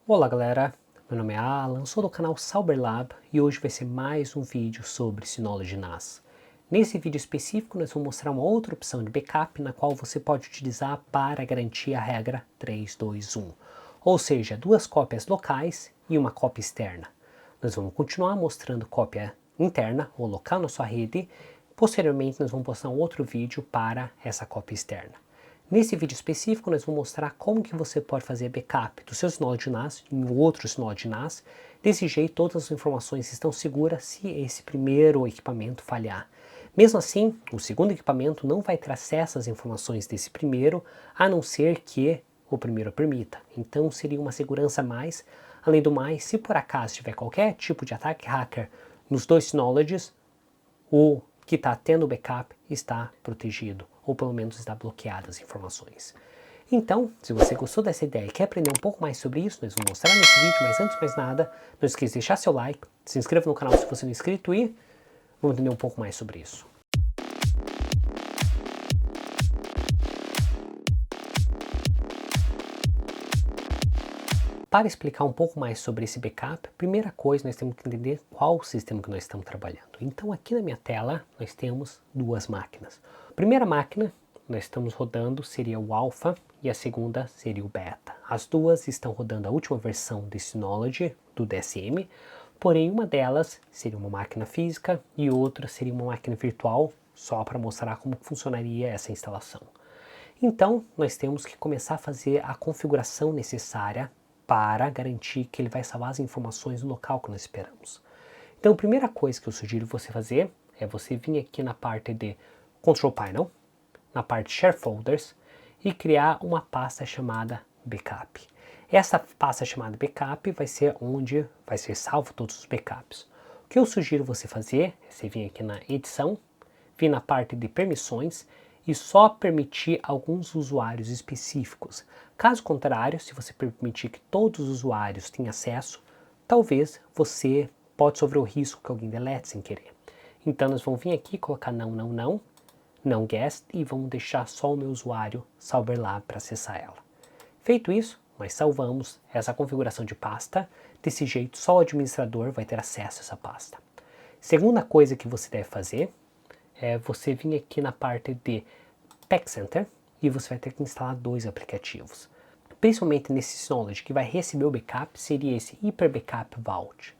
Olá galera, meu nome é Alan, sou do canal Cyberlab e hoje vai ser mais um vídeo sobre Synology NAS. Nesse vídeo específico nós vamos mostrar uma outra opção de backup na qual você pode utilizar para garantir a regra 3-2-1, ou seja, duas cópias locais e uma cópia externa. Nós vamos continuar mostrando cópia interna ou local na sua rede, posteriormente nós vamos postar um outro vídeo para essa cópia externa. Nesse vídeo específico, nós vamos mostrar como que você pode fazer backup do seu Synology NAS em outro Synology NAS. Desse jeito, todas as informações estão seguras se esse primeiro equipamento falhar. Mesmo assim, o segundo equipamento não vai ter acesso às informações desse primeiro, a não ser que o primeiro permita. Então, seria uma segurança a mais. Além do mais, se por acaso tiver qualquer tipo de ataque hacker nos dois Synologies, o que está tendo backup está protegido, ou pelo menos está bloqueado as informações. Então, se você gostou dessa ideia e quer aprender um pouco mais sobre isso, nós vamos mostrar nesse vídeo, mas antes de mais nada, não esqueça de deixar seu like, se inscreva no canal se você não é inscrito e vamos entender um pouco mais sobre isso. Para explicar um pouco mais sobre esse backup, primeira coisa nós temos que entender qual o sistema que nós estamos trabalhando. Então aqui na minha tela nós temos duas máquinas. A primeira máquina nós estamos rodando seria o Alpha e a segunda seria o Beta. As duas estão rodando a última versão de Synology, do DSM, porém uma delas seria uma máquina física e outra seria uma máquina virtual, só para mostrar como funcionaria essa instalação. Então nós temos que começar a fazer a configuração necessária para garantir que ele vai salvar as informações no local que nós esperamos. Então a primeira coisa que eu sugiro você fazer é você vir aqui na parte de Control Panel, na parte Share Folders e criar uma pasta chamada Backup. Essa pasta chamada Backup vai ser onde vai ser salvo todos os backups. O que eu sugiro você fazer é você vir aqui na edição, vir na parte de permissões e só permitir alguns usuários específicos. Caso contrário, se você permitir que todos os usuários tenham acesso, talvez você pode sofrer o risco que alguém delete sem querer. Então nós vamos vir aqui, colocar não guest e vamos deixar só o meu usuário Cyberlab para acessar ela. Feito isso, nós salvamos essa configuração de pasta, desse jeito só o administrador vai ter acesso a essa pasta. Segunda coisa que você deve fazer é você vir aqui na parte de Pack Center e você vai ter que instalar dois aplicativos. Principalmente nesse Synology que vai receber o backup seria esse Hyper Backup Vault.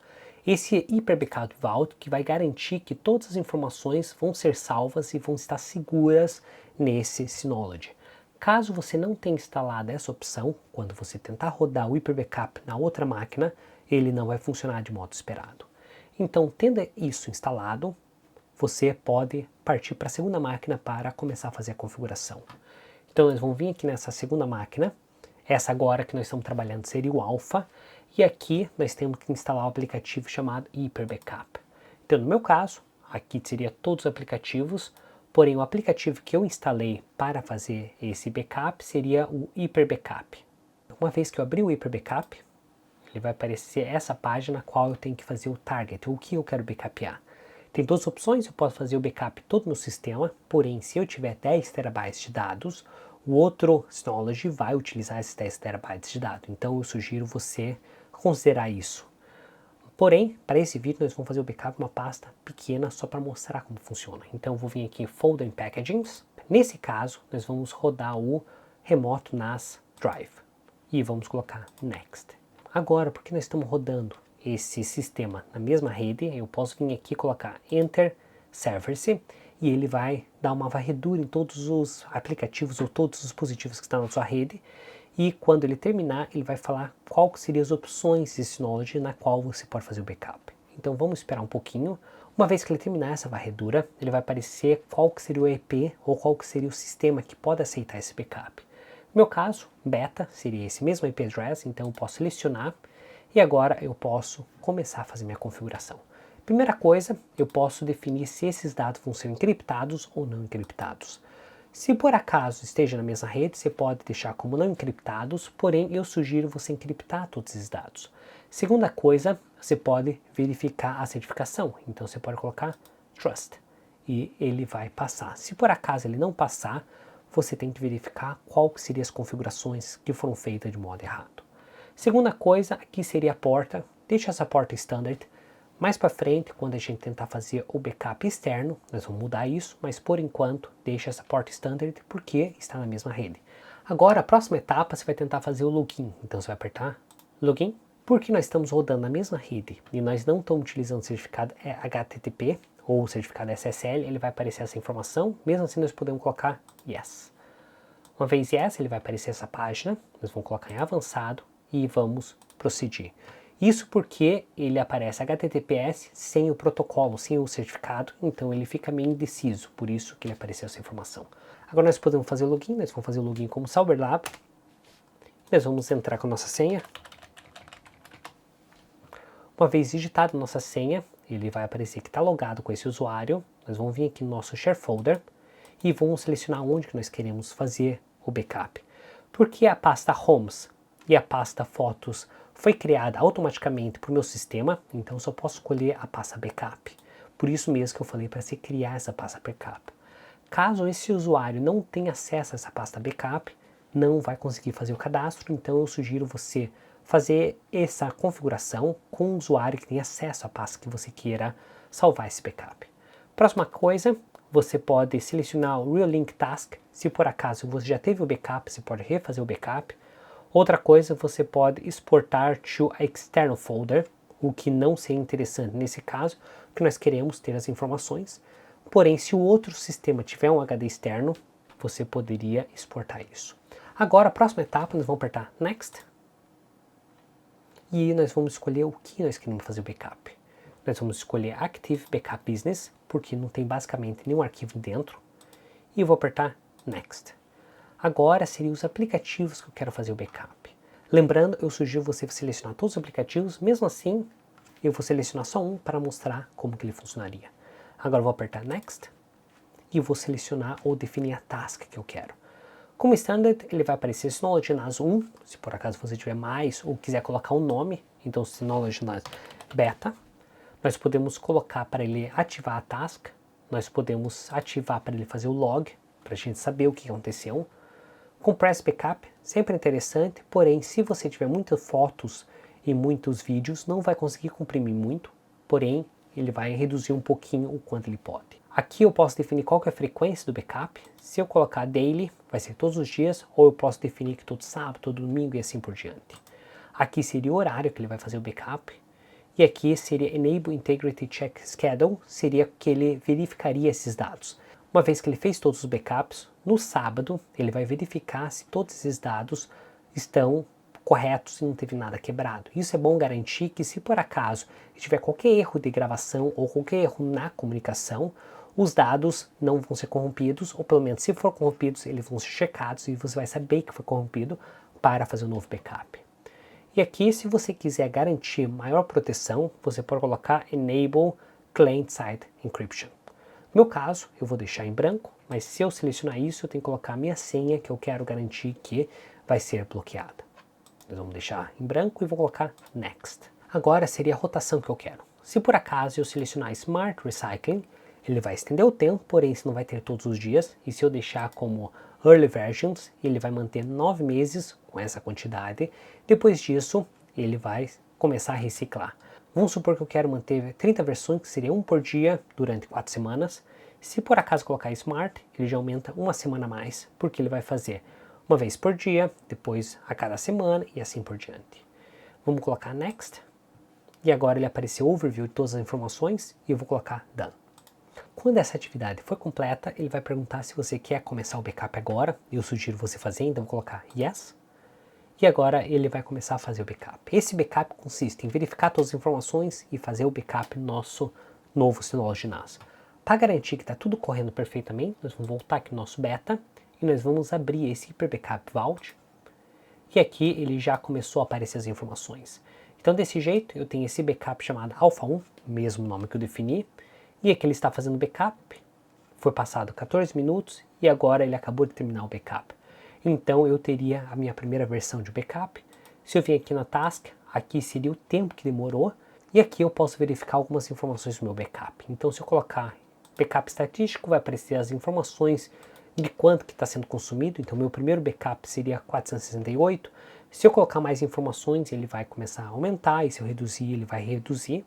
Esse Hyper Backup Vault que vai garantir que todas as informações vão ser salvas e vão estar seguras nesse Synology. Caso você não tenha instalado essa opção, quando você tentar rodar o Hyper Backup na outra máquina, ele não vai funcionar de modo esperado. Então, tendo isso instalado, você pode partir para a segunda máquina para começar a fazer a configuração. Então nós vamos vir aqui nessa segunda máquina, essa agora que nós estamos trabalhando seria o Alpha, e aqui nós temos que instalar o aplicativo chamado Hyper Backup. Então no meu caso, aqui seria todos os aplicativos, porém o aplicativo que eu instalei para fazer esse backup seria o Hyper Backup. Uma vez que eu abrir o Hyper Backup, ele vai aparecer essa página na qual eu tenho que fazer o target, o que eu quero backupear. Tem duas opções, eu posso fazer o backup todo no sistema, porém se eu tiver 10 terabytes de dados, o outro Synology vai utilizar esses 10 terabytes de dados. Então eu sugiro você considerar isso. Porém, para esse vídeo nós vamos fazer o backup de uma pasta pequena só para mostrar como funciona. Então eu vou vir aqui em Folder and Packagings. Nesse caso, nós vamos rodar o Remoto NAS Drive. E vamos colocar Next. Agora, porque nós estamos rodando esse sistema na mesma rede, eu posso vir aqui e colocar Enter Service e ele vai dar uma varredura em todos os aplicativos ou todos os dispositivos que estão na sua rede e quando ele terminar ele vai falar qual seriam as opções de Synology na qual você pode fazer o backup. Então vamos esperar um pouquinho. Uma vez que ele terminar essa varredura, ele vai aparecer qual que seria o EP ou qual que seria o sistema que pode aceitar esse backup. No meu caso, Beta seria esse mesmo IP address, então eu posso selecionar e agora eu posso começar a fazer minha configuração. Primeira coisa, eu posso definir se esses dados vão ser encriptados ou não encriptados. Se por acaso esteja na mesma rede, você pode deixar como não encriptados, porém eu sugiro você encriptar todos esses dados. Segunda coisa, você pode verificar a certificação, então você pode colocar Trust e ele vai passar. Se por acaso ele não passar, você tem que verificar qual seriam as configurações que foram feitas de modo errado. Segunda coisa, aqui seria a porta. Deixa essa porta standard. Mais para frente, quando a gente tentar fazer o backup externo, nós vamos mudar isso, mas por enquanto, deixa essa porta standard porque está na mesma rede. Agora, a próxima etapa, você vai tentar fazer o login. Então, você vai apertar login. Porque nós estamos rodando na mesma rede e nós não estamos utilizando o certificado HTTP ou o certificado SSL, ele vai aparecer essa informação. Mesmo assim, nós podemos colocar yes. Uma vez yes, ele vai aparecer essa página. Nós vamos colocar em avançado e vamos prosseguir. Isso porque ele aparece HTTPS sem o protocolo, sem o certificado, então ele fica meio indeciso, por isso que ele apareceu essa informação. Agora nós podemos fazer o login, nós vamos fazer o login como Cyberlab. Nós vamos entrar com a nossa senha. Uma vez digitada a nossa senha, ele vai aparecer que está logado com esse usuário. Nós vamos vir aqui no nosso Share Folder e vamos selecionar onde que nós queremos fazer o backup. Porque a pasta Homes e a pasta Fotos foi criada automaticamente para o meu sistema, então só posso escolher a pasta Backup. Por isso mesmo que eu falei para você criar essa pasta Backup. Caso esse usuário não tenha acesso a essa pasta Backup, não vai conseguir fazer o cadastro, então eu sugiro você fazer essa configuração com o usuário que tem acesso à pasta que você queira salvar esse backup. Próxima coisa, você pode selecionar o Real Link Task. Se por acaso você já teve o backup, você pode refazer o backup. Outra coisa, você pode exportar to a external folder, o que não seria interessante nesse caso, porque nós queremos ter as informações. Porém, se o outro sistema tiver um HD externo, você poderia exportar isso. Agora, a próxima etapa, nós vamos apertar Next. E nós vamos escolher o que nós queremos fazer o backup. Nós vamos escolher Active Backup Business, porque não tem basicamente nenhum arquivo dentro. E eu vou apertar Next. Agora seriam os aplicativos que eu quero fazer o backup. Lembrando, eu sugiro você selecionar todos os aplicativos, mesmo assim, eu vou selecionar só um para mostrar como que ele funcionaria. Agora eu vou apertar Next e vou selecionar ou definir a task que eu quero. Como standard, ele vai aparecer Synology NAS 1, se por acaso você tiver mais ou quiser colocar um nome, então Synology NAS Beta. Nós podemos colocar para ele ativar a task, nós podemos ativar para ele fazer o log, para a gente saber o que aconteceu. Compress Backup, sempre interessante, porém se você tiver muitas fotos e muitos vídeos, não vai conseguir comprimir muito, porém ele vai reduzir um pouquinho o quanto ele pode. Aqui eu posso definir qual que é a frequência do backup. Se eu colocar daily, vai ser todos os dias, ou eu posso definir que todo sábado, todo domingo e assim por diante. Aqui seria o horário que ele vai fazer o backup. E aqui seria Enable Integrity Check Schedule, seria que ele verificaria esses dados. Uma vez que ele fez todos os backups, no sábado ele vai verificar se todos esses dados estão corretos e não teve nada quebrado. Isso é bom garantir que se por acaso tiver qualquer erro de gravação ou qualquer erro na comunicação, os dados não vão ser corrompidos, ou pelo menos se for corrompidos, eles vão ser checados e você vai saber que foi corrompido para fazer um novo backup. E aqui, se você quiser garantir maior proteção, você pode colocar Enable Client-Side Encryption. No meu caso, eu vou deixar em branco, mas se eu selecionar isso, eu tenho que colocar a minha senha que eu quero garantir que vai ser bloqueada. Nós vamos deixar em branco e vou colocar Next. Agora seria a rotação que eu quero. Se por acaso eu selecionar Smart Recycling, ele vai estender o tempo, porém isso não vai ter todos os dias. E se eu deixar como Early Versions, ele vai manter 9 meses com essa quantidade. Depois disso, ele vai começar a reciclar. Vamos supor que eu quero manter 30 versões, que seria 1 por dia, durante 4 semanas. Se por acaso colocar Smart, ele já aumenta 1 semana a mais, porque ele vai fazer uma vez por dia, depois a cada semana e assim por diante. Vamos colocar Next. E agora ele apareceu o overview de todas as informações e eu vou colocar Done. Quando essa atividade for completa, ele vai perguntar se você quer começar o backup agora. Eu sugiro você fazer, então vou colocar Yes. E agora ele vai começar a fazer o backup. Esse backup consiste em verificar todas as informações e fazer o backup no nosso novo Synology NAS. Para garantir que está tudo correndo perfeitamente, nós vamos voltar aqui no nosso beta e nós vamos abrir esse Hyper Backup Vault. E aqui ele já começou a aparecer as informações. Então desse jeito eu tenho esse backup chamado Alpha 1, mesmo nome que eu defini. E aqui ele está fazendo backup, foi passado 14 minutos e agora ele acabou de terminar o backup. Então eu teria a minha primeira versão de backup. Se eu vir aqui na task, aqui seria o tempo que demorou e aqui eu posso verificar algumas informações do meu backup. Então se eu colocar backup estatístico, vai aparecer as informações de quanto que está sendo consumido. Então meu primeiro backup seria 468, Se eu colocar mais informações, ele vai começar a aumentar, e se eu reduzir, ele vai reduzir.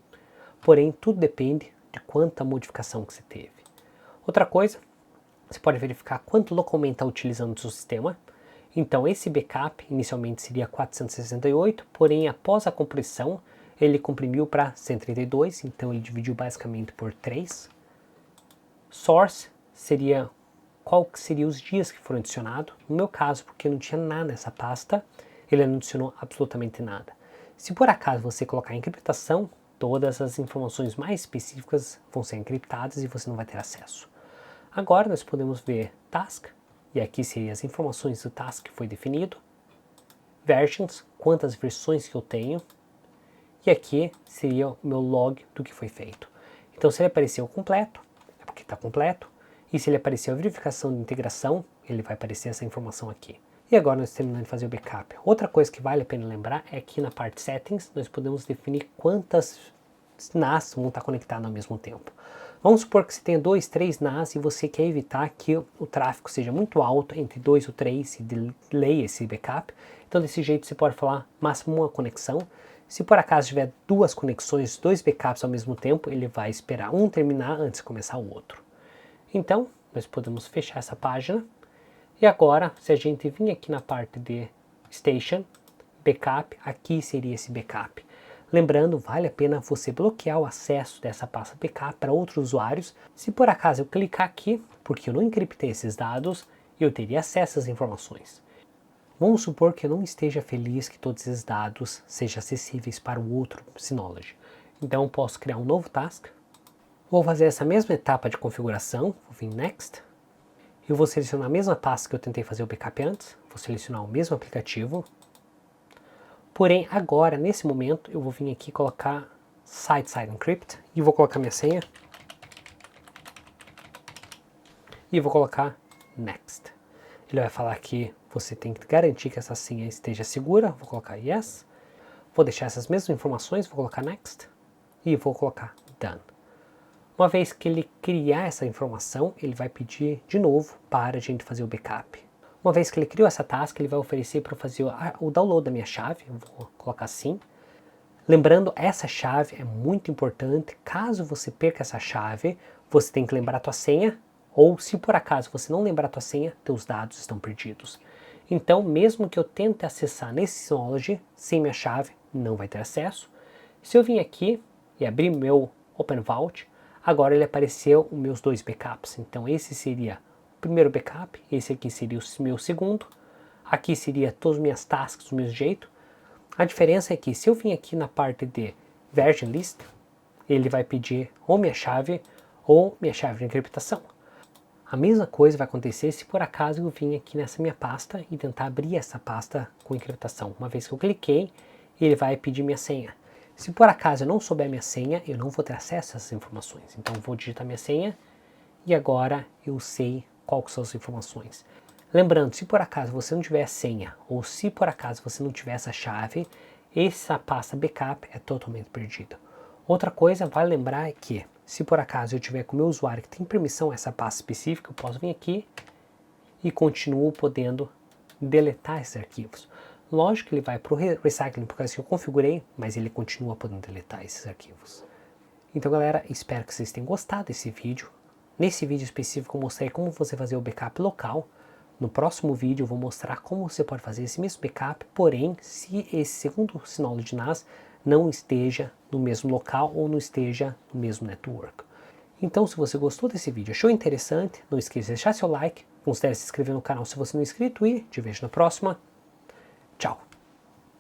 Porém, tudo depende de quanta modificação que você teve. Outra coisa, você pode verificar quanto localmente está utilizando o seu sistema. Então, esse backup inicialmente seria 468, porém, após a compressão, ele comprimiu para 132, então ele dividiu basicamente por 3. Source seria qual que seriam os dias que foram adicionados. No meu caso, porque não tinha nada nessa pasta, ele não adicionou absolutamente nada. Se por acaso você colocar encriptação, todas as informações mais específicas vão ser encriptadas e você não vai ter acesso. Agora nós podemos ver task, e aqui seriam as informações do task que foi definido, versions, quantas versões que eu tenho, e aqui seria o meu log do que foi feito. Então se ele apareceu completo, é porque está completo, e se ele apareceu a verificação de integração, ele vai aparecer essa informação aqui. E agora nós terminamos de fazer o backup. Outra coisa que vale a pena lembrar é que na parte settings nós podemos definir quantas NAS vão estar conectadas ao mesmo tempo. Vamos supor que você tenha 2, 3 NAS e você quer evitar que o tráfego seja muito alto entre 2 ou 3 e delay esse backup. Então desse jeito você pode falar máximo uma conexão. Se por acaso tiver 2 conexões, 2 backups ao mesmo tempo, ele vai esperar um terminar antes de começar o outro. Então, nós podemos fechar essa página. E agora, se a gente vir aqui na parte de Station, Backup, aqui seria esse backup. Lembrando, vale a pena você bloquear o acesso dessa pasta backup para outros usuários. Se por acaso eu clicar aqui, porque eu não encriptei esses dados, eu teria acesso às informações. Vamos supor que eu não esteja feliz que todos esses dados sejam acessíveis para o outro Synology. Então eu posso criar um novo task. Vou fazer essa mesma etapa de configuração, vou vir Next. Eu vou selecionar a mesma pasta que eu tentei fazer o backup antes, vou selecionar o mesmo aplicativo. Porém, agora, nesse momento, eu vou vir aqui colocar Side-Side Encrypt e vou colocar minha senha. E vou colocar Next. Ele vai falar que você tem que garantir que essa senha esteja segura, vou colocar Yes. Vou deixar essas mesmas informações, vou colocar Next. E vou colocar Done. Uma vez que ele criar essa informação, ele vai pedir de novo para a gente fazer o backup. Uma vez que ele criou essa task, ele vai oferecer para fazer o download da minha chave, eu vou colocar assim. Lembrando, essa chave é muito importante, caso você perca essa chave, você tem que lembrar a tua senha, ou se por acaso você não lembrar a tua senha, teus dados estão perdidos. Então, mesmo que eu tente acessar nesse Synology, sem minha chave, não vai ter acesso. Se eu vim aqui e abrir meu OpenVault, agora ele apareceu os meus 2 backups. Então esse seria o primeiro backup, esse aqui seria o meu segundo. Aqui seria todas as minhas tasks do mesmo jeito. A diferença é que se eu vim aqui na parte de Version List, ele vai pedir ou minha chave de encriptação. A mesma coisa vai acontecer se por acaso eu vim aqui nessa minha pasta e tentar abrir essa pasta com encriptação. Uma vez que eu cliquei, ele vai pedir minha senha. Se por acaso eu não souber minha senha, eu não vou ter acesso a essas informações. Então eu vou digitar minha senha e agora eu sei quais são as informações. Lembrando, se por acaso você não tiver a senha ou se por acaso você não tiver essa chave, essa pasta backup é totalmente perdida. Outra coisa, vale lembrar que se por acaso eu tiver com o meu usuário que tem permissão a essa pasta específica, eu posso vir aqui e continuo podendo deletar esses arquivos. Lógico que ele vai para o recycling por causa que eu configurei, mas ele continua podendo deletar esses arquivos. Então galera, espero que vocês tenham gostado desse vídeo. Nesse vídeo específico eu mostrei como você fazer o backup local. No próximo vídeo eu vou mostrar como você pode fazer esse mesmo backup, porém se esse segundo Synology NAS não esteja no mesmo local ou não esteja no mesmo network. Então se você gostou desse vídeo, achou interessante, não esqueça de deixar seu like, considere se inscrever no canal se você não é inscrito e te vejo na próxima. Tchau!